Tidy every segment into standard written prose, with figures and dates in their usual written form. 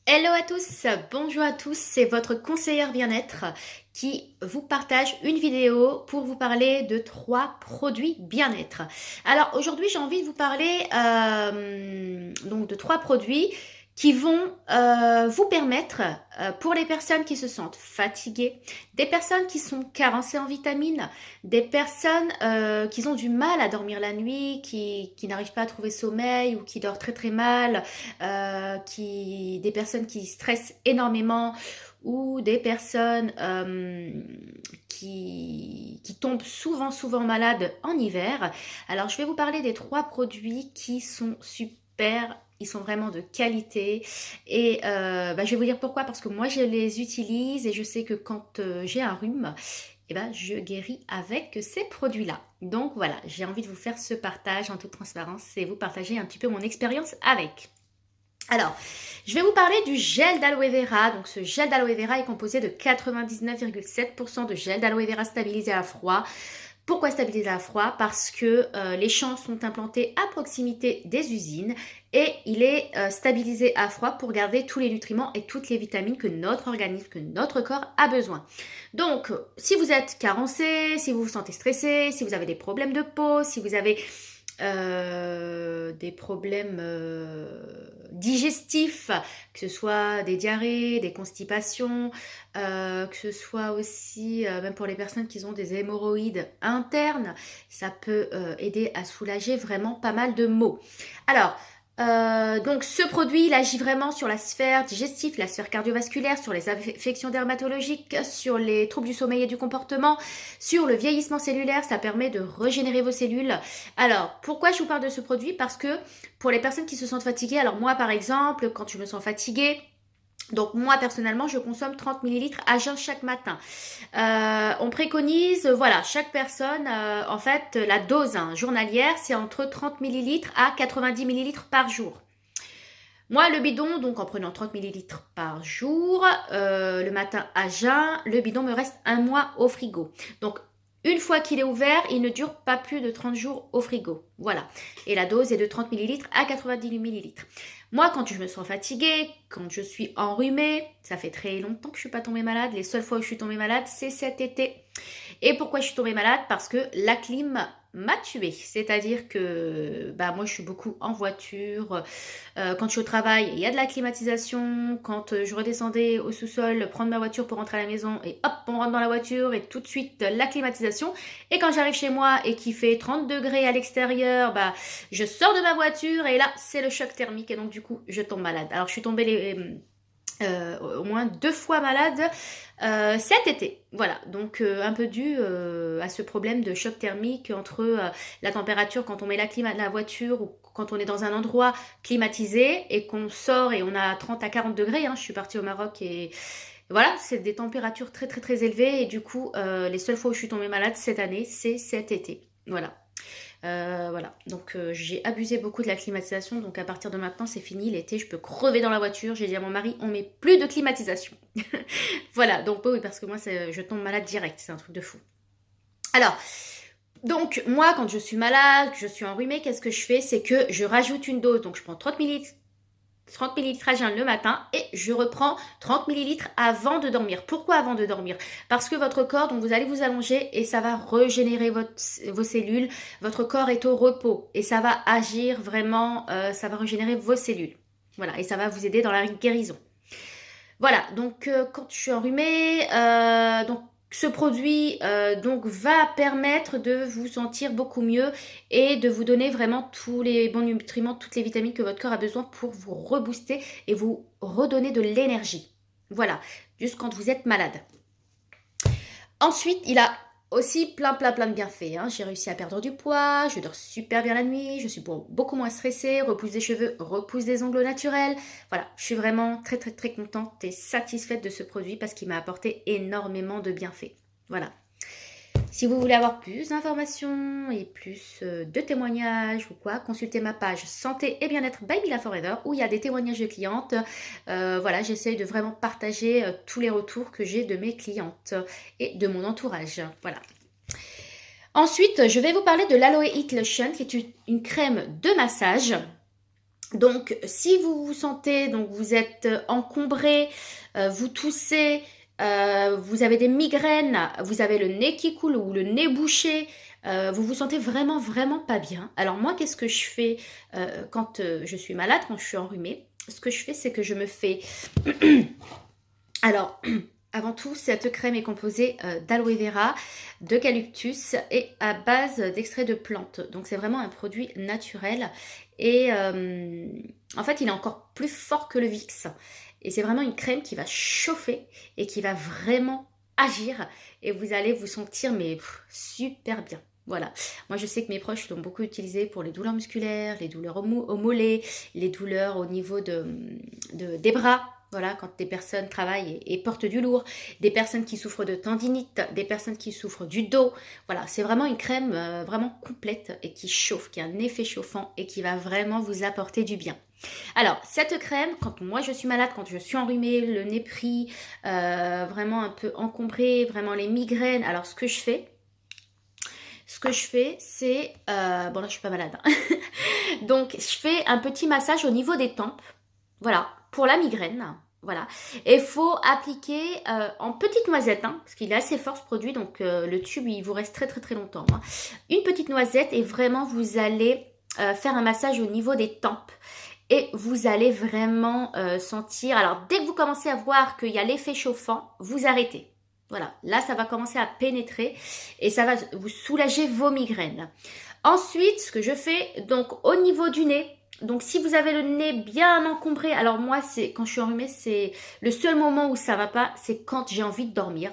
Hello à tous, bonjour à tous, c'est votre conseillère bien-être qui vous partage une vidéo pour vous parler de 3 produits bien-être. Alors aujourd'hui j'ai envie de vous parler donc de 3 produits qui vont vous permettre, pour les personnes qui se sentent fatiguées, des personnes qui sont carencées en vitamines, des personnes qui ont du mal à dormir la nuit, qui n'arrivent pas à trouver sommeil ou qui dorment très très mal, des personnes qui stressent énormément ou des personnes qui tombent souvent malades en hiver. Alors je vais vous parler des 3 produits qui sont super. Ils sont vraiment de qualité et je vais vous dire pourquoi, parce que moi je les utilise et je sais que quand j'ai un rhume, je guéris avec ces produits-là. Donc voilà, j'ai envie de vous faire ce partage en toute transparence et vous partager un petit peu mon expérience avec. Alors, je vais vous parler du gel d'aloe vera. Donc, ce gel d'aloe vera est composé de 99,7% de gel d'aloe vera stabilisé à froid. Pourquoi stabilisé à froid? Parce que les champs sont implantés à proximité des usines et il est stabilisé à froid pour garder tous les nutriments et toutes les vitamines que notre organisme, que notre corps a besoin. Donc, si vous êtes carencé, si vous vous sentez stressé, si vous avez des problèmes de peau, si vous avez des problèmes digestifs, que ce soit des diarrhées, des constipations, que ce soit aussi, même pour les personnes qui ont des hémorroïdes internes, ça peut aider à soulager vraiment pas mal de maux. Alors, donc ce produit, il agit vraiment sur la sphère digestive, la sphère cardiovasculaire, sur les affections dermatologiques, sur les troubles du sommeil et du comportement, sur le vieillissement cellulaire. Ça permet de régénérer vos cellules. Alors, pourquoi je vous parle de ce produit? Parce que pour les personnes qui se sentent fatiguées, alors moi par exemple, quand je me sens fatiguée, donc moi personnellement je consomme 30 millilitres à jeun chaque matin. On préconise, voilà, chaque personne, en fait la dose journalière c'est entre 30 millilitres à 90 millilitres par jour. Moi le bidon, donc en prenant 30 millilitres par jour, le matin à jeun, le bidon me reste un mois au frigo. Donc une fois qu'il est ouvert, il ne dure pas plus de 30 jours au frigo. Voilà. Et la dose est de 30 millilitres à 90 millilitres. Moi, quand je me sens fatiguée, quand je suis enrhumée, ça fait très longtemps que je ne suis pas tombée malade. Les seules fois où je suis tombée malade, c'est cet été. Et pourquoi je suis tombée malade? Parce que la clim m'a tuée. C'est-à-dire que moi, je suis beaucoup en voiture. Quand je suis au travail, il y a de la climatisation. Quand je redescendais au sous-sol, prendre ma voiture pour rentrer à la maison, et hop, on rentre dans la voiture et tout de suite la climatisation. Et quand j'arrive chez moi et qu'il fait 30 degrés à l'extérieur, je sors de ma voiture et là, c'est le choc thermique et donc du coup, je tombe malade. Alors, je suis tombée au moins 2 fois malade cet été. Voilà, donc un peu dû à ce problème de choc thermique entre la température quand on met la clim à la voiture ou quand on est dans un endroit climatisé et qu'on sort et on a 30 à 40 degrés. Je suis partie au Maroc et voilà, c'est des températures très très très élevées et du coup, les seules fois où je suis tombée malade cette année, c'est cet été. Voilà. Voilà, donc j'ai abusé beaucoup de la climatisation, donc à partir de maintenant c'est fini, l'été je peux crever dans la voiture, j'ai dit à mon mari on met plus de climatisation. Voilà, donc oui parce que moi je tombe malade direct, c'est un truc de fou. Alors, donc moi quand je suis malade, que je suis enrhumée, qu'est-ce que je fais? C'est que je rajoute une dose, donc je prends 30 millilitres à jeun le matin et je reprends 30 millilitres avant de dormir. Pourquoi avant de dormir? Parce que votre corps, donc vous allez vous allonger et ça va régénérer vos cellules. Votre corps est au repos et ça va agir vraiment, ça va régénérer vos cellules. Voilà, et ça va vous aider dans la guérison. Voilà, donc quand je suis enrhumée, donc ce produit donc va permettre de vous sentir beaucoup mieux et de vous donner vraiment tous les bons nutriments, toutes les vitamines que votre corps a besoin pour vous rebooster et vous redonner de l'énergie. Voilà, juste quand vous êtes malade. Ensuite, il a aussi plein de bienfaits. J'ai réussi à perdre du poids, je dors super bien la nuit, je suis beaucoup moins stressée, repousse des cheveux, repousse des ongles naturels. Voilà, je suis vraiment très contente et satisfaite de ce produit parce qu'il m'a apporté énormément de bienfaits. Voilà. Si vous voulez avoir plus d'informations et plus de témoignages ou quoi, consultez ma page Santé et Bien-être by Mila Forever où il y a des témoignages de clientes. Voilà, j'essaye de vraiment partager tous les retours que j'ai de mes clientes et de mon entourage. Voilà. Ensuite, je vais vous parler de l'Aloe Heat Lotion qui est une crème de massage. Donc, si vous vous sentez, donc vous êtes encombré, vous toussez, vous avez des migraines, vous avez le nez qui coule ou le nez bouché, vous vous sentez vraiment, vraiment pas bien. Alors moi, qu'est-ce que je fais quand je suis malade, quand je suis enrhumée? Ce que je fais, c'est que je me fais... Alors, avant tout, cette crème est composée d'aloe vera, d'eucalyptus et à base d'extrait de plantes. Donc, c'est vraiment un produit naturel. Et en fait, il est encore plus fort que le Vicks. Et c'est vraiment une crème qui va chauffer et qui va vraiment agir. Et vous allez vous sentir mais super bien. Voilà. Moi, je sais que mes proches l'ont beaucoup utilisé pour les douleurs musculaires, les douleurs au mollet, les douleurs au niveau des bras. Voilà, quand des personnes travaillent et portent du lourd, des personnes qui souffrent de tendinite, des personnes qui souffrent du dos. Voilà, c'est vraiment une crème vraiment complète et qui chauffe, qui a un effet chauffant et qui va vraiment vous apporter du bien. Alors, cette crème, quand moi je suis malade, quand je suis enrhumée, le nez pris, vraiment un peu encombré, vraiment les migraines, alors ce que je fais, c'est... bon là, je suis pas malade. Hein. Donc, je fais un petit massage au niveau des tempes. Voilà, pour la migraine. Voilà. Et il faut appliquer en petite noisette, hein, parce qu'il est assez fort ce produit, donc le tube, il vous reste très très très longtemps. Hein. Une petite noisette et vraiment, vous allez faire un massage au niveau des tempes. Et vous allez vraiment sentir... Alors, dès que vous commencez à voir qu'il y a l'effet chauffant, vous arrêtez. Voilà, là, ça va commencer à pénétrer et ça va vous soulager vos migraines. Ensuite, ce que je fais, donc au niveau du nez, donc si vous avez le nez bien encombré, alors moi, c'est quand je suis enrhumée, c'est le seul moment où ça va pas, c'est quand j'ai envie de dormir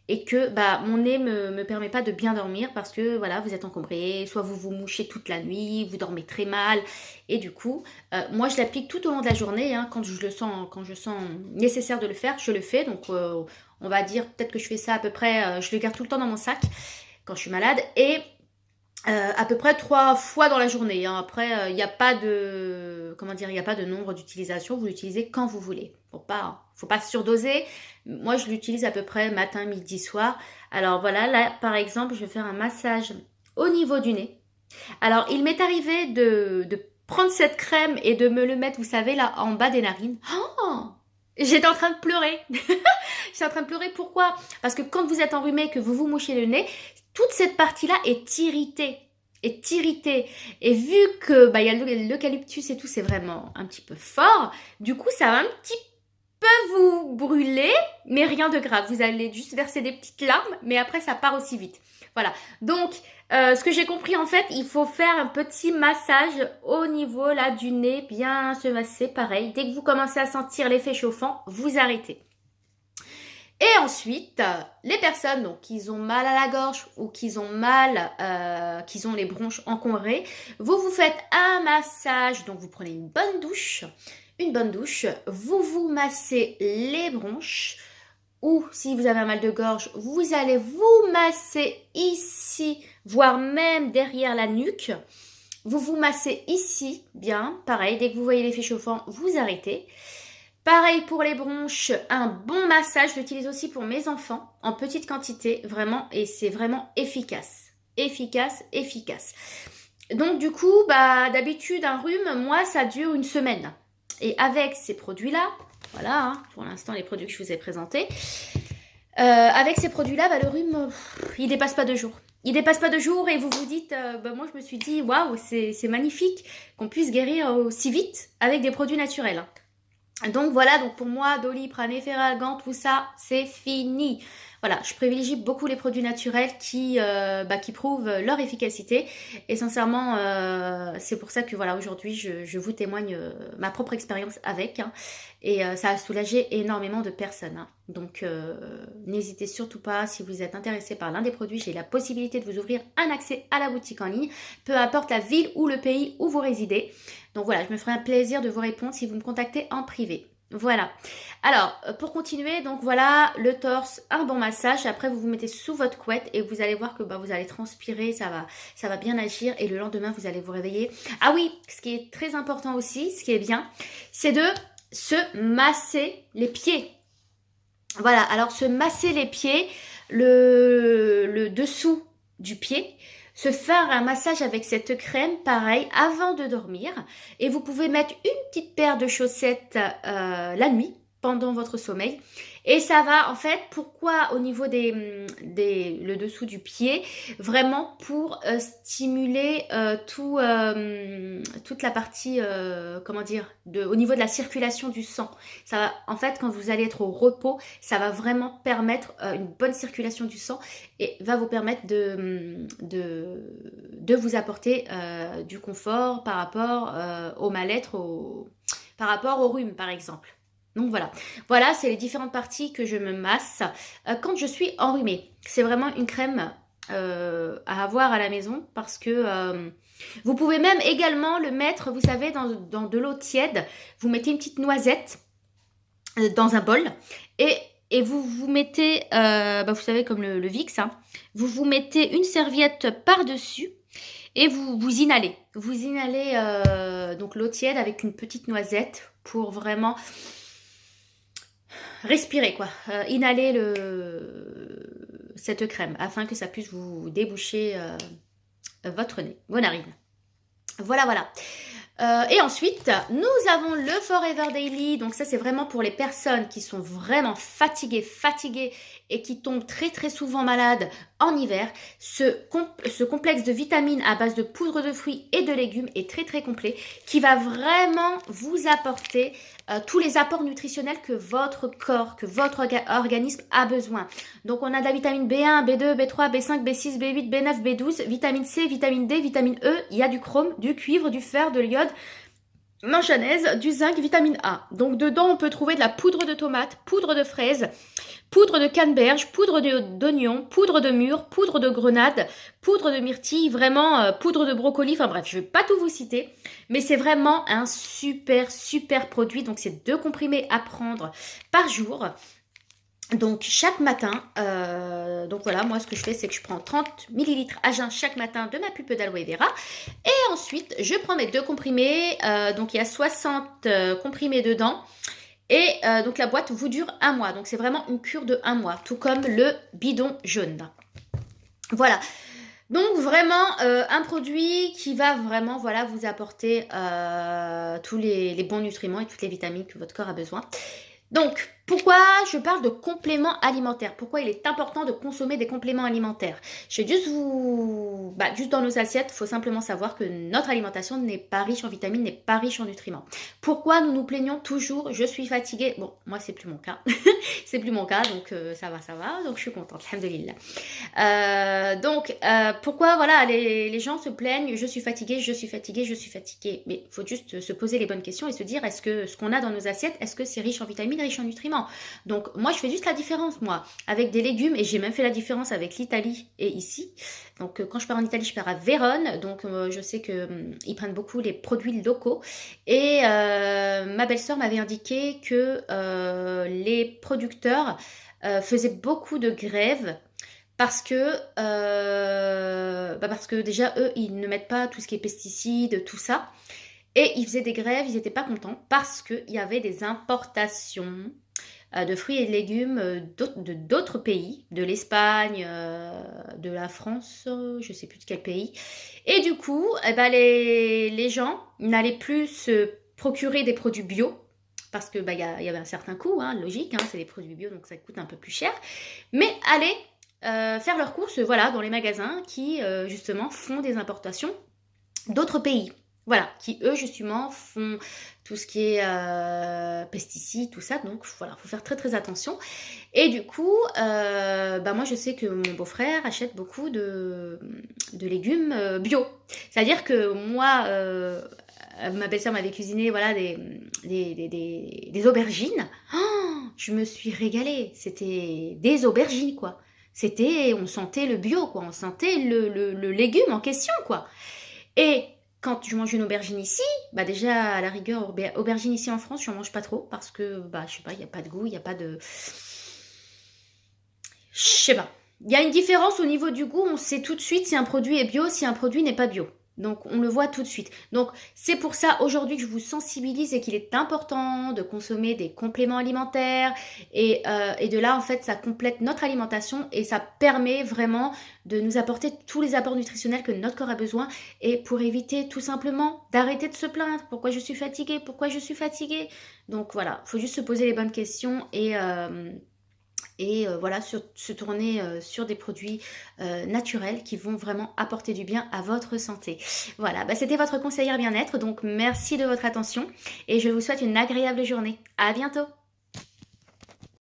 et que mon nez me permet pas de bien dormir parce que voilà, vous êtes encombré, soit vous vous mouchez toute la nuit, vous dormez très mal et du coup, moi je l'applique tout au long de la journée, hein, quand je sens nécessaire de le faire, je le fais. Donc on va dire peut-être que je fais ça à peu près, je le garde tout le temps dans mon sac quand je suis malade et à peu près 3 fois dans la journée. Hein. Après, il n'y a pas de, comment dire, il n'y a pas de nombre d'utilisation. Vous l'utilisez quand vous voulez. Faut pas surdoser. Moi, je l'utilise à peu près matin, midi, soir. Alors voilà, là, par exemple, je vais faire un massage au niveau du nez. Alors, il m'est arrivé de prendre cette crème et de me le mettre, vous savez, là, en bas des narines. Oh, j'étais en train de pleurer. J'étais en train de pleurer. Pourquoi? Parce que quand vous êtes enrhumé, que vous vous mouchez le nez, toute cette partie-là est irritée. Et vu que il y a l'eucalyptus et tout, c'est vraiment un petit peu fort. Du coup, ça va un petit peu vous brûler, mais rien de grave. Vous allez juste verser des petites larmes, mais après, ça part aussi vite. Voilà. Donc, ce que j'ai compris, en fait, il faut faire un petit massage au niveau là du nez, bien se masser, pareil. Dès que vous commencez à sentir l'effet chauffant, vous arrêtez. Et ensuite, les personnes donc, qui ont mal à la gorge ou qui ont qui ont les bronches encombrées, vous vous faites un massage. Donc, vous prenez une bonne douche, vous vous massez les bronches ou si vous avez un mal de gorge, vous allez vous masser ici, voire même derrière la nuque. Vous vous massez ici, bien, pareil, dès que vous voyez l'effet chauffant, vous arrêtez. Pareil pour les bronches, un bon massage, je l'utilise aussi pour mes enfants en petite quantité, vraiment, et c'est vraiment efficace. Efficace. Donc du coup, d'habitude, un rhume, moi, ça dure une semaine. Et avec ces produits-là, voilà, hein, pour l'instant, les produits que je vous ai présentés, avec ces produits-là, le rhume, il dépasse pas 2 jours. Il dépasse pas 2 jours et vous vous dites, moi je me suis dit, waouh, c'est magnifique qu'on puisse guérir aussi vite avec des produits naturels. Donc voilà, donc pour moi, Doliprane, Efferalgan, tout ça, c'est fini. Voilà, je privilégie beaucoup les produits naturels qui prouvent leur efficacité. Et sincèrement, c'est pour ça que voilà, aujourd'hui, je vous témoigne ma propre expérience avec. Hein, et ça a soulagé énormément de personnes. Hein. Donc n'hésitez surtout pas, si vous êtes intéressé par l'un des produits, j'ai la possibilité de vous ouvrir un accès à la boutique en ligne, peu importe la ville ou le pays où vous résidez. Donc voilà, je me ferai un plaisir de vous répondre si vous me contactez en privé. Voilà. Alors, pour continuer, donc voilà, le torse, un bon massage. Après, vous vous mettez sous votre couette et vous allez voir que vous allez transpirer, ça va bien agir. Et le lendemain, vous allez vous réveiller. Ah oui, ce qui est très important aussi, ce qui est bien, c'est de se masser les pieds. Voilà, alors se masser les pieds, le dessous du pied, se faire un massage avec cette crème, pareil, avant de dormir. Et vous pouvez mettre une petite paire de chaussettes la nuit, pendant votre sommeil. Et ça va, en fait, pourquoi au niveau le dessous du pied, vraiment pour stimuler toute la partie, comment dire, au niveau de la circulation du sang. Ça va, en fait, quand vous allez être au repos, ça va vraiment permettre une bonne circulation du sang et va vous permettre de vous apporter du confort par rapport au mal-être, par rapport au rhume, par exemple. Donc voilà, c'est les différentes parties que je me masse quand je suis enrhumée. C'est vraiment une crème à avoir à la maison parce que vous pouvez même également le mettre, vous savez, dans de l'eau tiède. Vous mettez une petite noisette dans un bol et vous mettez, vous savez, comme le Vicks, hein, vous mettez une serviette par-dessus et vous inhalez. Vous inhalez donc l'eau tiède avec une petite noisette pour vraiment respirer quoi, inhaler cette crème afin que ça puisse vous déboucher votre nez, vos narines. Voilà. Et ensuite, nous avons le Forever Daily. Donc ça, c'est vraiment pour les personnes qui sont vraiment fatiguées et qui tombent très souvent malades en hiver. Ce complexe de vitamines à base de poudre de fruits et de légumes est très complet, qui va vraiment vous apporter tous les apports nutritionnels que votre corps, que votre organisme a besoin. Donc on a de la vitamine B1, B2, B3, B5, B6, B8, B9, B12, vitamine C, vitamine D, vitamine E, il y a du chrome, du cuivre, du fer, de l'iode, manganèse, du zinc, vitamine A. Donc dedans on peut trouver de la poudre de tomate, poudre de fraise, poudre de canneberge, poudre d'oignon, poudre de mûre, poudre de grenade, poudre de myrtille, vraiment poudre de brocoli, enfin bref, je ne vais pas tout vous citer, mais c'est vraiment un super produit. Donc c'est 2 comprimés à prendre par jour. Donc chaque matin, donc voilà, moi ce que je fais, c'est que je prends 30 ml à jeun chaque matin de ma pulpe d'aloe vera. Et ensuite, je prends mes 2 comprimés, donc il y a 60 comprimés dedans. Et donc la boîte vous dure 1 mois. Donc c'est vraiment une cure de 1 mois, tout comme le bidon jaune. Voilà. Donc vraiment un produit qui va vraiment vous apporter tous les bons nutriments et toutes les vitamines que votre corps a besoin. Donc, pourquoi je parle de compléments alimentaires? Pourquoi il est important de consommer des compléments alimentaires? Je vais juste juste dans nos assiettes, il faut simplement savoir que notre alimentation n'est pas riche en vitamines, n'est pas riche en nutriments. Pourquoi nous nous plaignons toujours? Je suis fatiguée. Bon, moi, c'est plus mon cas. C'est plus mon cas, donc ça va. Donc, je suis contente, alhamdoulilah. Pourquoi, voilà, les gens se plaignent, je suis fatiguée. Mais il faut juste se poser les bonnes questions et se dire, est-ce que ce qu'on a dans nos assiettes, est-ce que c'est riche en vitamines, riche en nutriments? Donc, moi, je fais juste la différence, moi, avec des légumes, et j'ai même fait la différence avec l'Italie et ici. Donc, quand je pars en Italie, je pars à Vérone, donc je sais qu'ils prennent beaucoup les produits locaux. Et ma belle-sœur m'avait indiqué que les producteurs faisaient beaucoup de grèves parce que déjà, eux, ils ne mettent pas tout ce qui est pesticides, tout ça. Et ils faisaient des grèves, ils n'étaient pas contents parce qu'il y avait des importations de fruits et de légumes d'autres pays, de l'Espagne, de la France, je ne sais plus de quel pays. Et du coup, les gens n'allaient plus se procurer des produits bio parce que y avait un certain coût, hein, logique, hein, c'est des produits bio, donc ça coûte un peu plus cher. Mais allaient faire leurs courses dans les magasins qui, justement, font des importations d'autres pays. Voilà, qui eux justement font tout ce qui est pesticides, tout ça. Donc voilà, il faut faire très attention. Et du coup, moi je sais que mon beau-frère achète beaucoup de légumes bio. C'est-à-dire que moi, ma belle-sœur m'avait cuisiné des aubergines. Oh, je me suis régalée. C'était des aubergines quoi. On sentait le bio quoi, on sentait le légume en question quoi. Et quand je mange une aubergine ici, déjà à la rigueur, aubergine ici en France, je n'en mange pas trop parce que, je sais pas, il n'y a pas de goût, il n'y a pas de... Je sais pas. Il y a une différence au niveau du goût, on sait tout de suite si un produit est bio, si un produit n'est pas bio. Donc, on le voit tout de suite. Donc, c'est pour ça aujourd'hui que je vous sensibilise et qu'il est important de consommer des compléments alimentaires. Et de là, en fait, ça complète notre alimentation et ça permet vraiment de nous apporter tous les apports nutritionnels que notre corps a besoin. Et pour éviter tout simplement d'arrêter de se plaindre. Pourquoi je suis fatiguée? Pourquoi je suis fatiguée? Donc voilà, il faut juste se poser les bonnes questions et voilà, se tourner sur des produits naturels qui vont vraiment apporter du bien à votre santé. Voilà, bah, c'était votre conseillère bien-être, donc merci de votre attention et je vous souhaite une agréable journée. À bientôt!